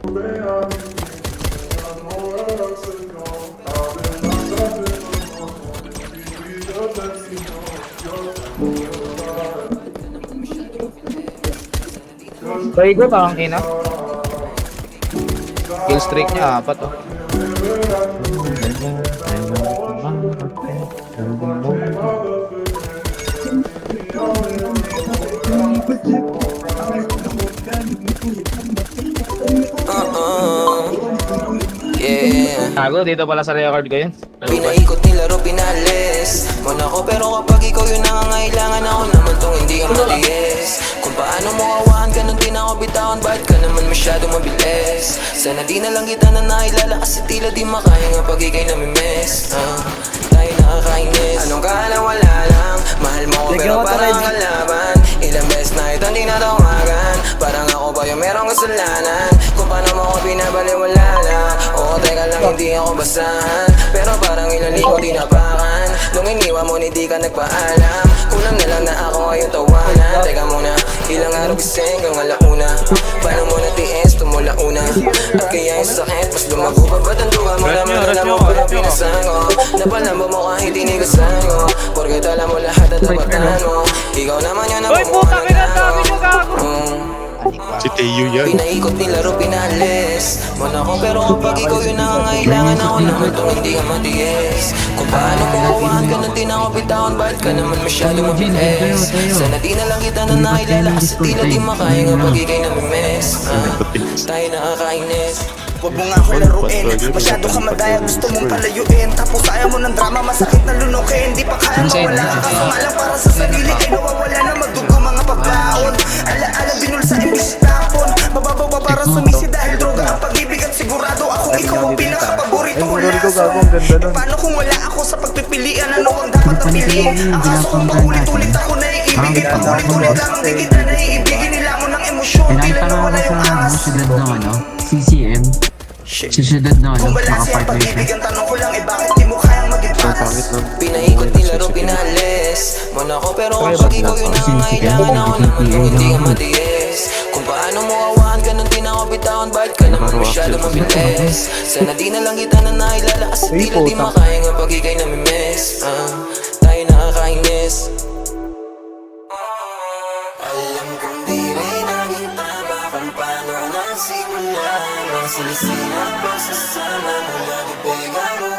Bago ba ang ina? Kill streak niya, apat oh. Yeah. Tago, dito pala sa record ko yun. Pinaikot nilaro, pinalis mo na ako, pero kapag ikaw yung nangangailangan, ako naman tong hindi ka matiis. Kung paano mo kawahan ka nung di na ako bitawan, bakit ka naman masyado mabilis? Sana di na lang kita na nailala, kasi tila di makaya nga pag ikay namimiss. Tayo nakakainis. Anong kala, wala lang. Mahal mo ko pero parang kalaban. Ilang beses na ito hindi natawagan, parang ako ba yung merong kasalanan? Kung paano mo ko binabaliwalala. Oo, teka lang, hindi ako basahan, pero parang ilang linggo tinapakan. Nung iniwan mo, hindi ka nagpaalam. Kulang na lang na ako ngayon tawanan. Teka muna, ilang araw gising kang alauna. Paano mo natiis, tumula una. At kaya yung sakit, mas lumago pa. Ba't ang duga mo naman, alam mo parang pinasango. Napalambo mo kahit inigasan ko, porket alam mo lahat at tapatan mo. Ikaw naman yun ang bumuha ng gano. Si Teo yan. Pinaikot nilaro, pinalis mo na ako, pero kapag ikaw yung nangangailangan, ako naman tong hindi ka matiis. Kung paano mo kawahan ka nung di na ako bitawan, bakit ka naman masyado mabilis? Sana di na lang kita na nakilala, kasi tila di makaya nga pag ikay namimiss. Tayo nakakainis. Huwag mo nga ako laruin, masyado ka madaya, gusto mong palayuin. Tapos ayaw mo ng drama, masakit na lunukin. Di pa kaya mawala ka, kaso nga lang para sa sarili. Ay nawawala na magdugo mga pagbaon. Alaala binulsa imbis tapon. Mababaw pa para sumisi dahil droga ang pag-ibig. At sigurado akong ikaw ang pinakapaborito ko lason. Paano kung wala ako sa pagpipilian? Ano ang dapat na piliin? Ang kaso kung paulit-ulit ako naiibigin, paulit-ulit lamang di kita naiibigin. Nilamon ng emosyon, tila nawala yung angas. CCM. Sa syudad na Kung balanse ang pag-ibig, ang tanong ko lang eh bakit di mo kayang maging panas? Pinaikot nilaro, pinalis mo na ako, pero kapag ikaw yung nangangailangan, ako naman tong hindi ka matiis. Kung paano mo kawahan ka nung di na ako bitawan, bakit ka naman masyado mabilis? Sana di na lang kita na nailala, kasi tila di makaya nga pag ikay namimiss. Tayo nakakainis. Alam kong di rin naging tama kung paano nagsimula. Ang silisinan, pagsasama mo, lagi bigay mo